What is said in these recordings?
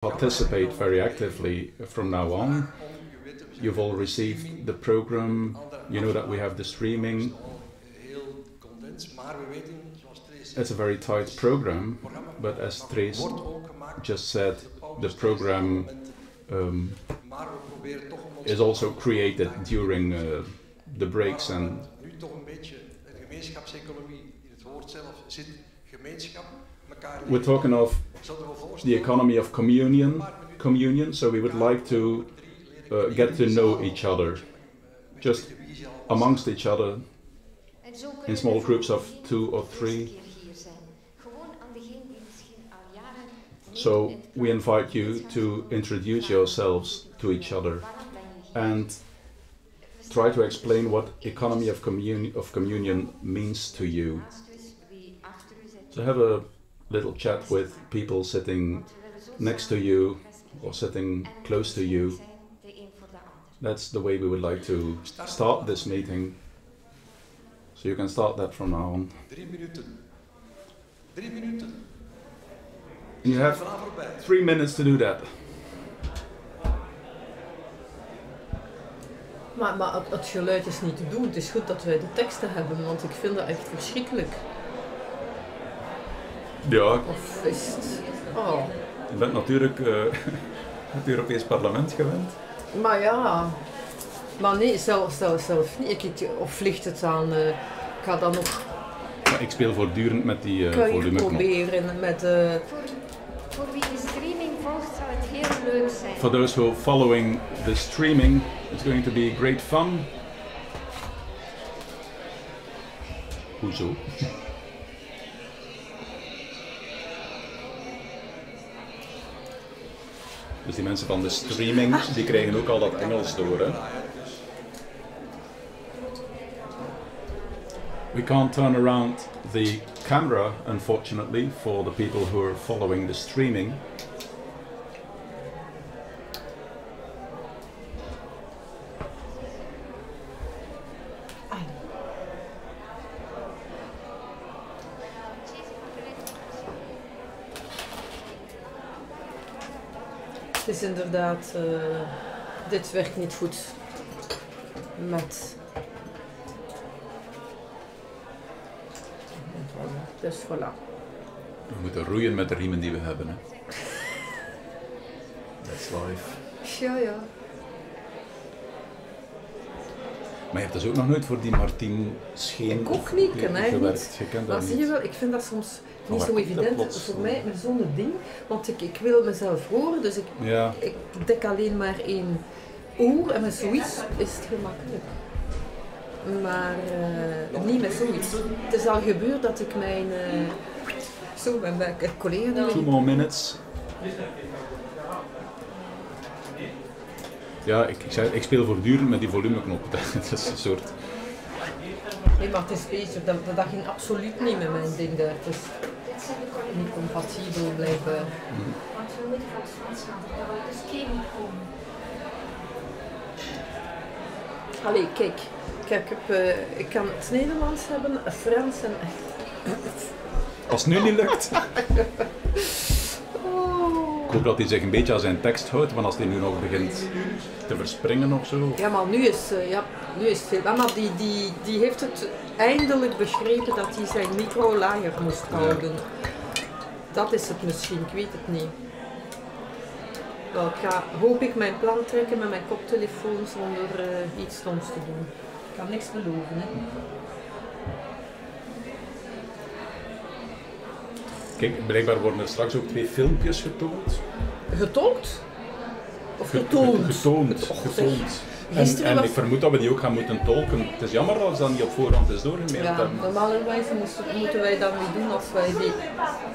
participate very actively from now on. You've all received the program, you know that we have the streaming. It's a very tight program, but as Trace just said, the program is also created during the breaks, and we're talking of the economy of communion, so we would like to get to know each other, just amongst each other, in small groups of 2 or 3. So we invite you to introduce yourselves to each other and try to explain what economy of communion means to you. So have a little chat with people sitting next to you or sitting close to you. That's the way we would like to start this meeting. So you can start that from now on. 3 minuten. 3 minuten. You have 3 minutes to do that. Maar het geluid is niet te doen. Het is goed dat wij de teksten hebben, want ik vind dat echt verschrikkelijk. Ja. Of is het... Oh. Je bent natuurlijk het Europees Parlement gewend. Maar ja... Maar nee, zelf niet. Of ligt het aan... ik ga dan nog... Ja, ik speel voortdurend met die volumeknop. Proberen met... Voor wie de streaming volgt zou het heel leuk zijn. For those who are following the streaming, it's going to be great fun. Hoezo? Dus die mensen van de streaming, die krijgen ook al dat Engels door, hè? We can't turn around the camera, unfortunately, for the people who are following the streaming. Het is inderdaad... dit werkt niet goed. Met... Dus voilà. We moeten roeien met de riemen die we hebben, hè. That's life. Ja. Maar je hebt dus ook nog nooit voor die Martin Scheen ik ook niet, gewerkt. Je kent dat maar niet. Zie je wel, ik vind dat soms niet zo evident. Plots, voor mij met zo'n ding, want ik wil mezelf horen, dus ik dek alleen maar 1 oor en met zoiets is het gemakkelijk. Maar niet met zoiets. Het is al gebeurd dat ik mijn mijn collega... 2 more minutes. Ja, ik speel voortdurend met die volumeknop. Dat is een soort... Nee, maar het is bezig. Dat ging absoluut niet met mijn ding daar. Het is niet compatibel blijkbaar. Want we moeten van het Frans gaan, dat we dus geen komen. Allee, kijk. Ik kan het Nederlands hebben, Frans en... Als het nu niet lukt. Ik hoop dat hij zich een beetje aan zijn tekst houdt, want als hij nu nog begint te verspringen of zo. Ja, maar nu is het veel. Maar die heeft het eindelijk begrepen dat hij zijn micro lager moest houden. Dat is het misschien, ik weet het niet. Wel, ik ga, hoop ik, mijn plan trekken met mijn koptelefoon zonder iets stoms te doen. Ik kan niks beloven, hè. Kijk, blijkbaar worden er straks ook 2 filmpjes getoond. Getolkt? Of getoond? Getoond. En ik vermoed dat we die ook gaan moeten tolken. Het is jammer dat ze dat niet op voorhand is doorgemaild hebben. Normalerwijs moeten wij dat niet doen als wij die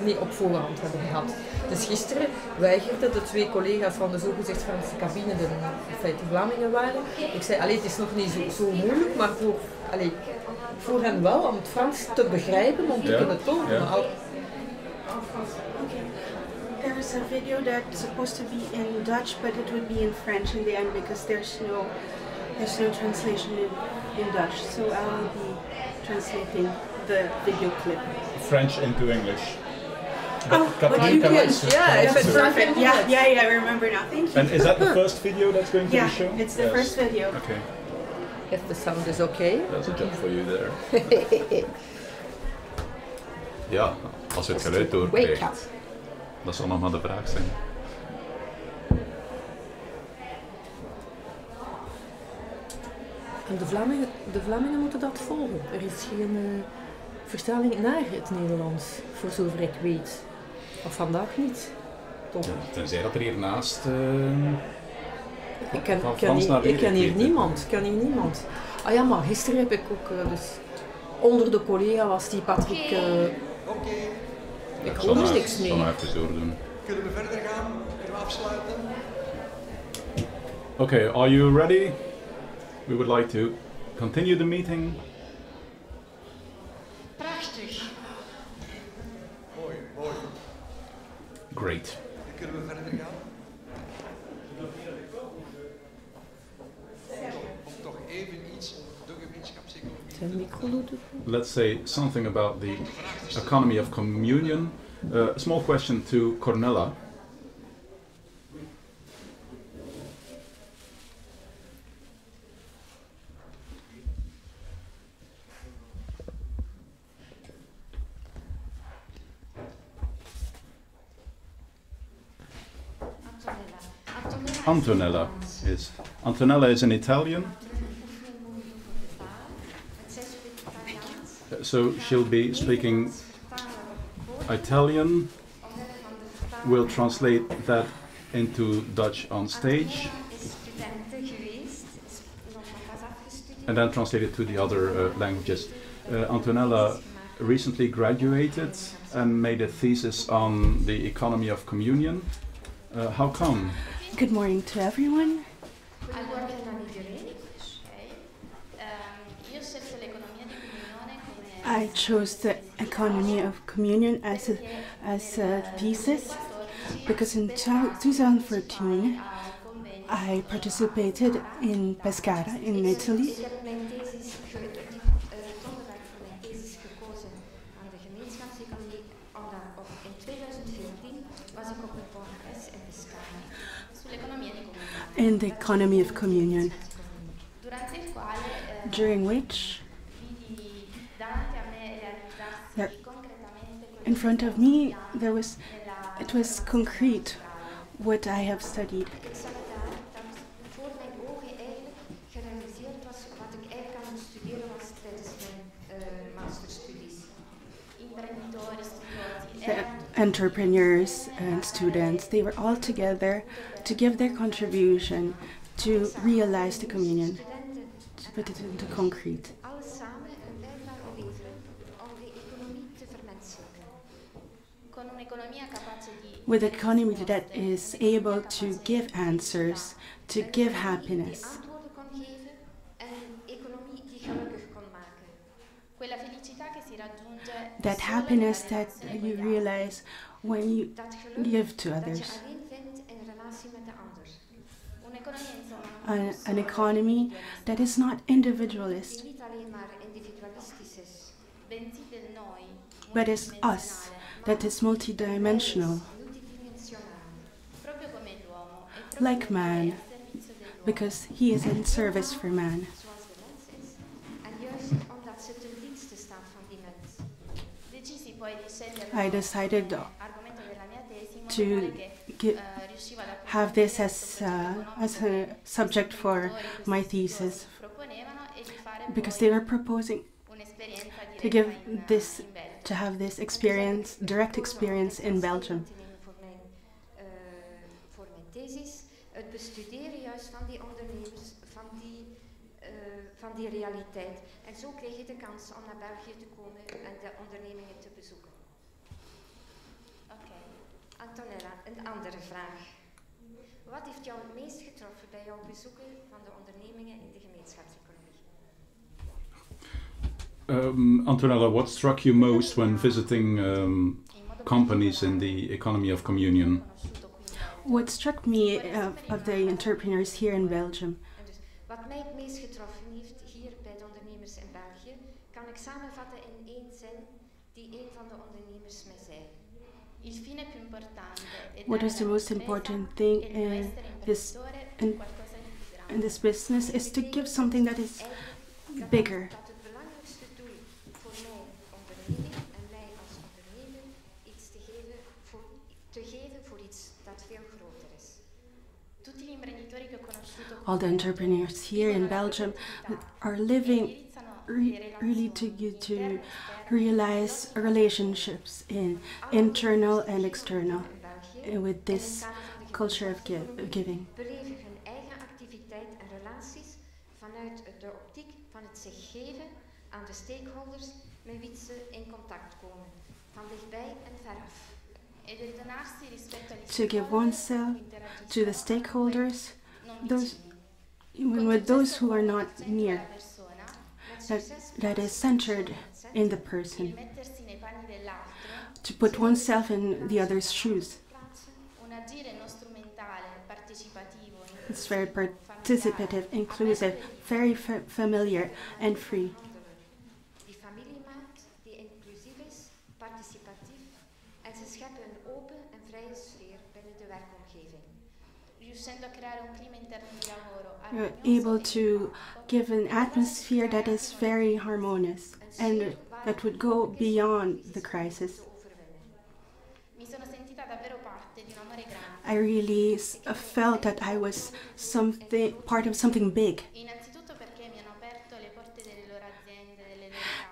niet op voorhand hebben gehad. Dus gisteren weigerden de 2 collega's van de zogezegd Franse cabine, die in feite Vlamingen waren. Ik zei, het is nog niet zo moeilijk, maar voor hen wel om het Frans te begrijpen, om te kunnen tolken. Ja. Okay. There is a video that's supposed to be in Dutch, but it would be in French in the end because there's no translation in Dutch. So I will be translating the video clip. French into English. But you can, yeah, if it's Perfect. Yeah, I remember now. Thank you. And is that the first video that's going to be shown? It's the first video. Okay, if the sound is okay. that's a job for you there. Ja, als het geluid Wake doorkrijgt, up. dat zal nog maar de vraag zijn. En de Vlamingen moeten dat volgen. Er is geen vertaling naar het Nederlands, voor zover ik weet. Of vandaag niet. Toch? Ja, tenzij dat er hiernaast... Ik ken hier niemand. Ah ja, maar gisteren heb ik ook, dus onder de collega was die Patrick. Ik hoor er niks mee. Ik zal nog even doordoen. Kunnen we verder gaan? Kunnen we afsluiten? Okay, are you ready? We would like to continue the meeting. Prachtig. Mooi. Great. Kunnen we verder gaan? Om toch even iets, de gemeenschapseconomie. Let's say something about the economy of communion. A small question to Cornella. Antonella is an Italian. So she'll be speaking Italian. We'll translate that into Dutch on stage. And then translate it to the other languages. Antonella recently graduated and made a thesis on the economy of communion. How come? Good morning to everyone. I chose the economy of communion as a thesis because in 2014 I participated in Pescara in Italy. In the economy of communion, during which in front of me it was concrete what I have studied. The entrepreneurs and students, they were all together to give their contribution to realize the communion, to put it into concrete. With an economy that is able to give answers, to give happiness. That happiness that you realize when you give to others. An economy that is not individualist, but is us, that is multidimensional, like man, because he is in service for man. I decided to have this as a subject for my thesis because they were proposing to have this experience, direct experience in Belgium. Van die realiteit. En zo kreeg je de kans om naar België te komen en de ondernemingen te bezoeken. Oké. Antonella, een andere vraag. Wat heeft jou het meest getroffen bij jouw bezoeken van de ondernemingen in de gemeenschapseconomie? Antonella, what struck you most when visiting companies in the economy of communion? What struck me of the entrepreneurs here in Belgium? Wat mij het meest getroffen heeft hier bij de ondernemers in België, kan ik samenvatten in één zin die een van de ondernemers mij zei. What is the most important thing in this business is to give something that is bigger. Dat het belangrijkste doel voor mij, onderneming, en mij als ondernemer, iets te geven voor iets dat veel groter is. All the entrepreneurs here in Belgium are living really to realize relationships in internal and external with this culture of giving. Beleven hun eigen activiteit en relaties vanuit de optiek van het zich geven aan de stakeholders met wie ze in contact komen, van dichtbij en veraf. To give oneself to the stakeholders, even with those who are not near. That is centered in the person. To put oneself in the other's shoes. It's very participative, inclusive, very familiar and free. Die familie maakt, die inclusief is, participatief en ze scheppen een open en vrije sfeer binnen de werkomgeving. You're able to give an atmosphere that is very harmonious and that would go beyond the crisis. I really felt that I was part of something big.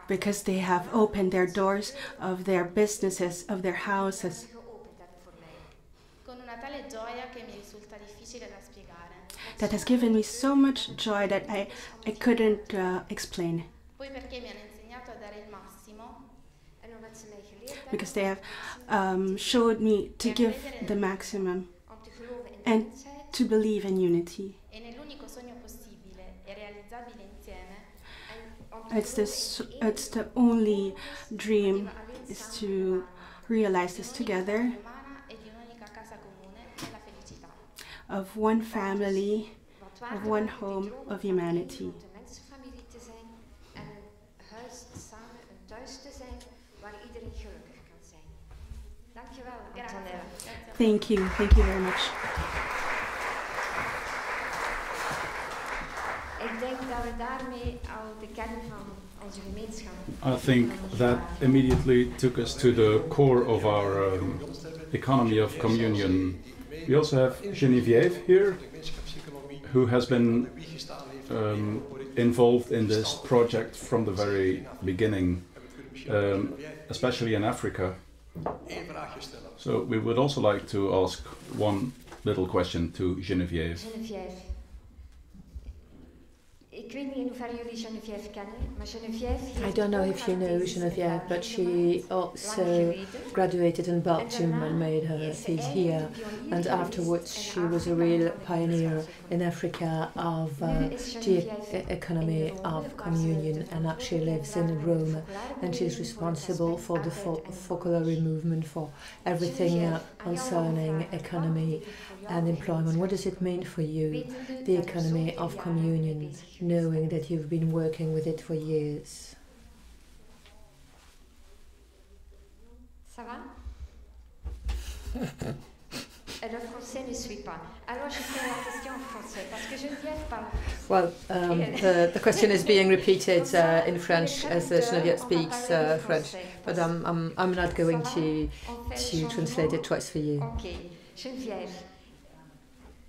Because they have opened their doors of their businesses, of their houses. That has given me so much joy that I couldn't explain. Because they have showed me to give the maximum and to believe in unity. It's the only dream is to realize this together, of one family, of one home, of humanity. Thank you very much. Ik denk dat we daarmee al de kern van onze gemeenschap. I think that immediately took us to the core of our economy of communion. We also have Geneviève here, who has been involved in this project from the very beginning, especially in Africa. So we would also like to ask one little question to Geneviève. I don't know if you know Geneviève, but she also graduated in Belgium and made her thesis here, and afterwards she was a real pioneer in Africa of the economy of communion, and now she lives in Rome, and she's responsible for the focolare movement, for everything concerning economy and employment. What does it mean for you, the economy of communion, knowing that you've been working with it for years? Ça va? Le français ne suit pas. Alors je fais la question en français parce que Geneviève parle. Well, the question is being repeated in French as Geneviève speaks French, but I'm not going to translate it twice for you. Okay, Geneviève.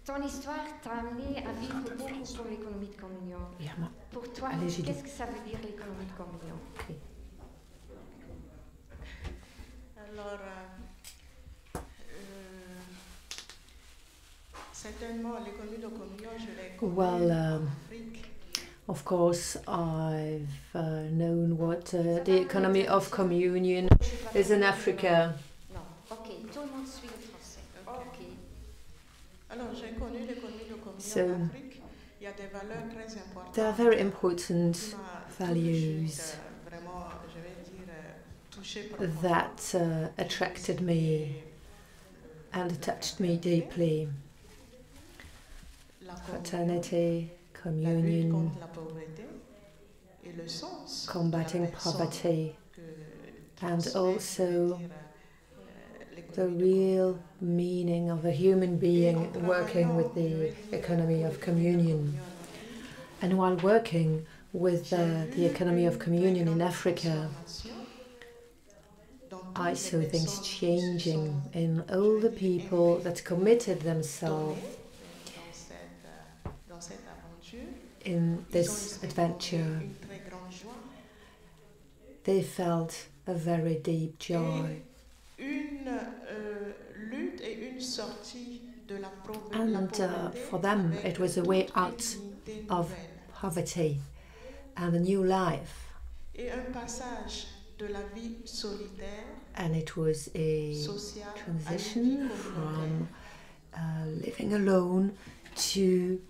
Ton histoire t'a amené à vivre beaucoup pour l'économie de communion. Pour toi, qu'est-ce que ça veut dire l'économie de communion? Okay. Alors, certainement, l'économie de communion, je l'ai connue en Afrique. Of course, I've known what the economy of communion is in Africa. Non, ok, tout le monde suit le français. Ok. Alors, j'ai connu l'économie de communion So, en Afrique. Il y a des valeurs très importantes. There are very important values Vraiment, je vais dire, touché that attracted me and touched me deeply. Fraternity, communion, combating poverty, and also the real meaning of a human being working with the economy of communion. And while working with the economy of communion in Africa, I saw things changing in all the people that committed themselves in this adventure. They felt a very deep joy. And for them, it was a way out of poverty and a new life. And it was a transition from living alone to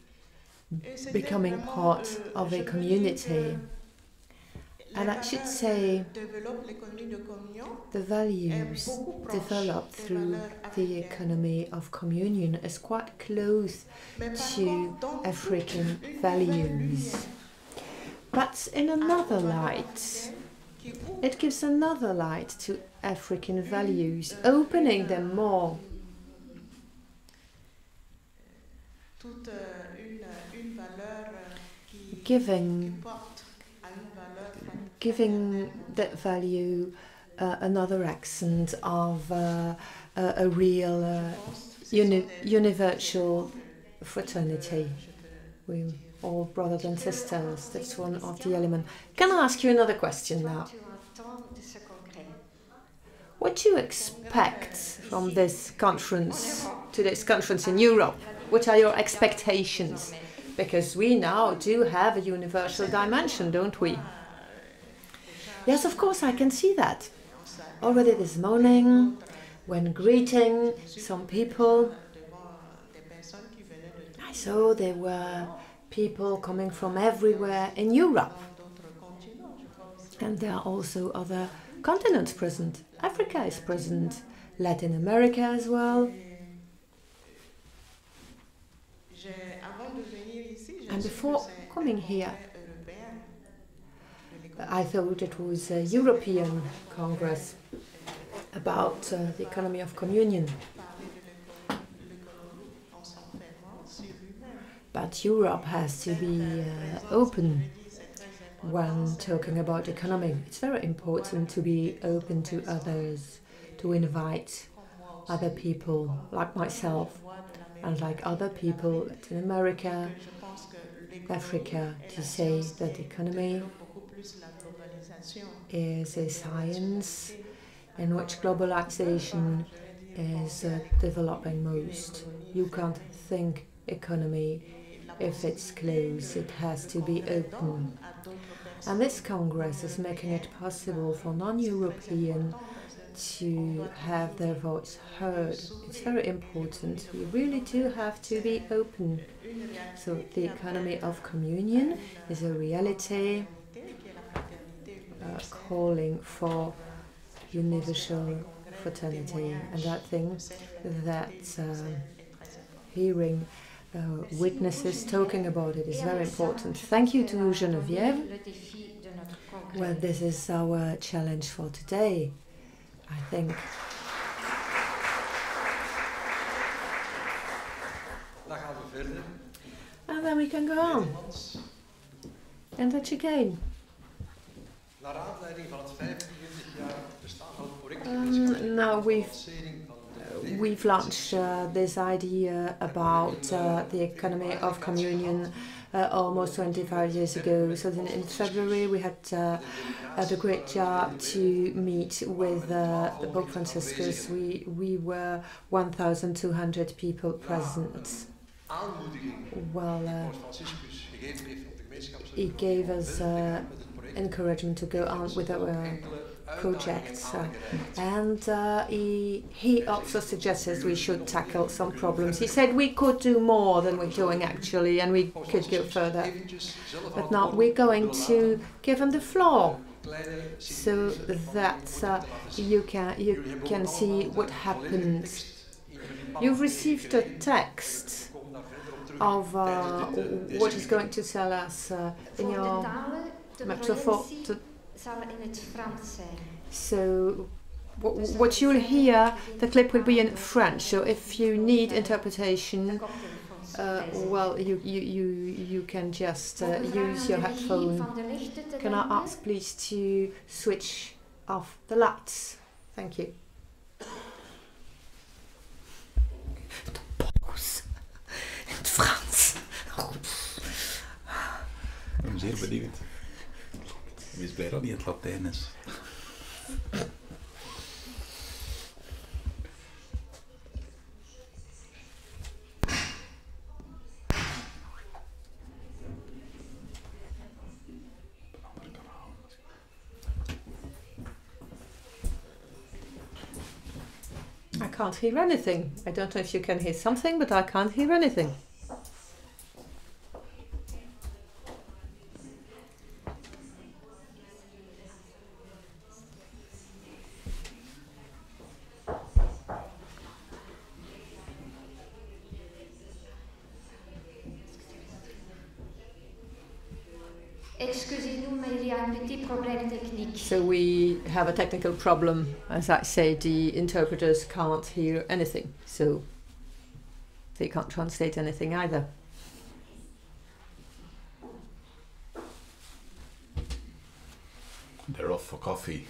becoming part of a community. And I should say the values developed through the economy of communion is quite close to African values. But in another light, it gives another light to African values, opening them more. Giving that value another accent of a real universal fraternity. We all brothers and sisters, that's one of the elements. Can I ask you another question now? What do you expect from this conference, to this conference in Europe? What are your expectations? Because we now do have a universal dimension, don't we? Yes, of course, I can see that. Already this morning, when greeting some people, I saw there were people coming from everywhere in Europe. And there are also other continents present. Africa is present, Latin America as well. And before coming here, I thought it was a European Congress about the economy of communion. But Europe has to be open when talking about economy. It's very important to be open to others, to invite other people like myself and like other people in America, Africa, to say that economy is a science in which globalization is developing most. You can't think economy if it's closed, it has to be open. And this Congress is making it possible for non-European to have their voice heard. It's very important. We really do have to be open. So the economy of communion is a reality, calling for universal fraternity. And I think that hearing witnesses talking about it is very important. Thank you to Geneviève. Well, this is our challenge for today, I think. And then we can go on. And that's again. Now we've launched this idea about the economy of communion almost 25 years ago. So in February we had the great job to meet with the Pope Franciscus. We were 1,200 people present. Well, he gave us encouragement to go on with our projects, and he also suggested we should tackle some problems. He said we could do more than we're doing actually, and we could go further. But now we're going to give him the floor, so that you can see what happens. You've received a text of what he's going to tell us in your microphone. So what you'll hear, the clip will be in French. So if you need interpretation, well, you can just use your headphone. Can I ask, please, to switch off the lights? Thank you. In Frans. Ik ben zeer benieuwd. Wees blij dat niet in het Latijn is. I can't hear anything. I don't know if you can hear something, but I can't hear anything. Excusez-nous, mais il y a un petit problème technique. So we have a technical problem. As I say, the interpreters can't hear anything, so they can't translate anything either. They're off for coffee.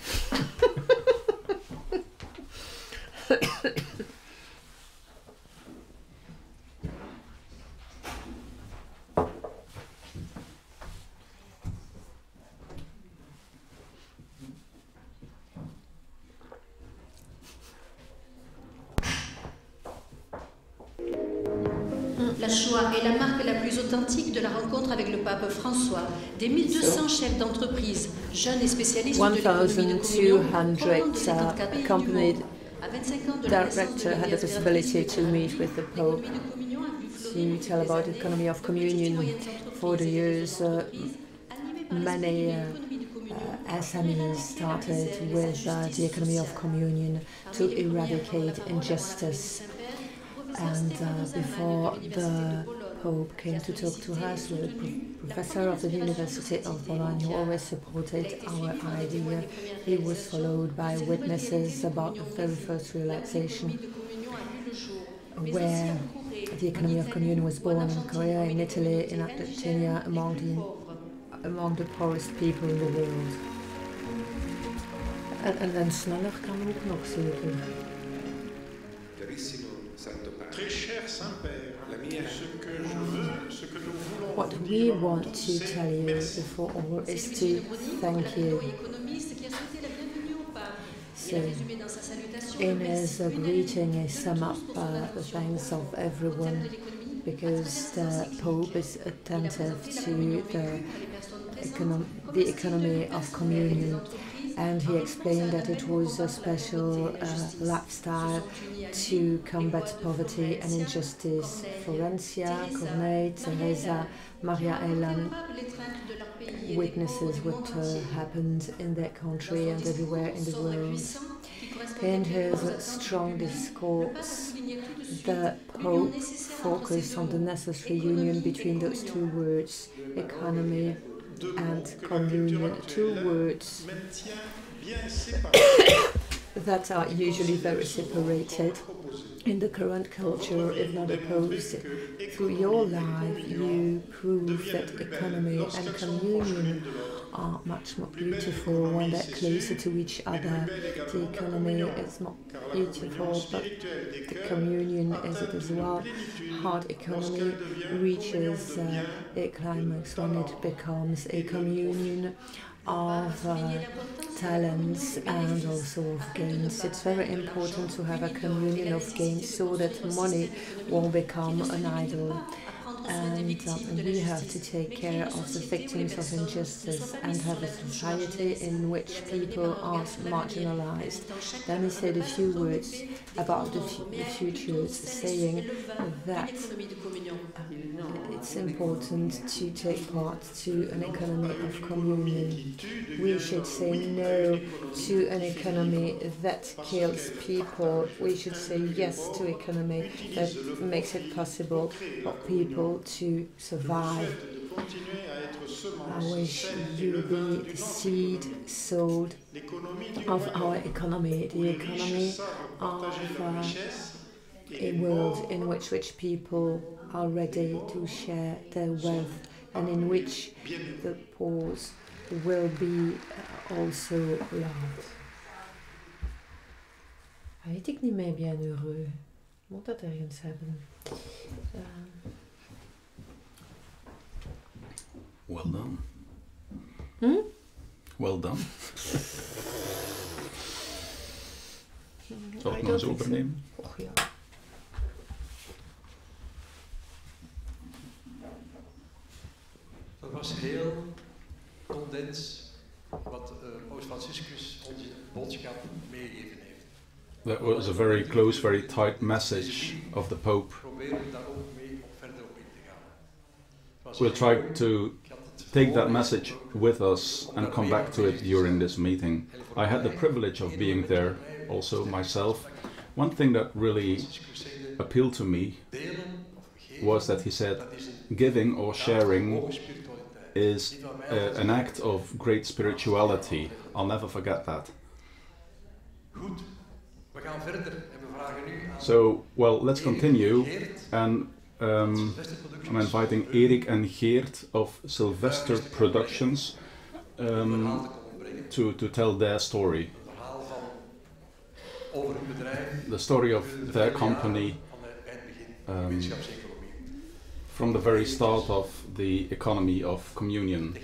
La Shoah est la marque la plus authentique de la rencontre avec le pape François. Des 1200 chefs d'entreprise, jeunes et spécialistes de l'économie de communion, pendant de 54 pays du monde. À 25 ans de la naissance de Director had the possibility to meet with the Pope to tell about the economy of communion. For the years, many SMEs started with the economy of communion to eradicate injustice. And before the Pope came to talk to us, with a professor of the University of Bologna who always supported our idea, he was followed by witnesses about the very first realization where the economy of communion was born in Korea, in Italy, in Argentina, among the poorest people in the world. En dan sneller kan ook nog zeker. What we want to tell you before all is to thank you. So, in his greeting, he sum up the thanks of everyone, because the Pope is attentive to the economy of communion. And he explained that it was a special lifestyle to combat poverty and injustice. Florencia, Corneille, Teresa, Maria Ellen witnesses what happened in their country and everywhere in the world. In his strong discourse, the Pope focused on the necessary union between those two words, economy and communion, two words that are usually very separated in the current culture, if not opposed. Through your life, you prove that economy and communion are much more beautiful when they're closer to each other. The economy is not beautiful, but the communion is it as well. Hard economy reaches a climax when it becomes a communion of talents and also of gains. It's very important to have a communion of gains so that money won't become an idol. And we have to take care of the victims of injustice and have a society in which people aren't marginalized. Then he said a few words about the future, saying that it's important to take part to an economy of communion. We should say no to an economy that kills people. We should say yes to an economy that makes it possible for people to survive. I wish you be the seed sowed of our economy, the economy of a world in which rich people are ready to share their wealth and in which the poor will be also loved. Weet ik niet meer bien heureux. Moet dat ergens hebben? Well done. Hm? Well done. Zal ik nog eens overnemen? Och ja. Dat was heel condens wat Paus Franciscus onze boodschap meegegeven heeft. That was a very close, very tight message of the Pope. Proberen we daar ook mee verder op in te gaan. We'll try to take that message with us and come back to it during this meeting. I had the privilege of being there also myself. One thing that really appealed to me was that he said giving or sharing is an act of great spirituality. I'll never forget that. So, well, let's continue, and I'm inviting Erik and Geert of Sylvester Productions to tell their story. The story of their company from the very start of the economy of communion.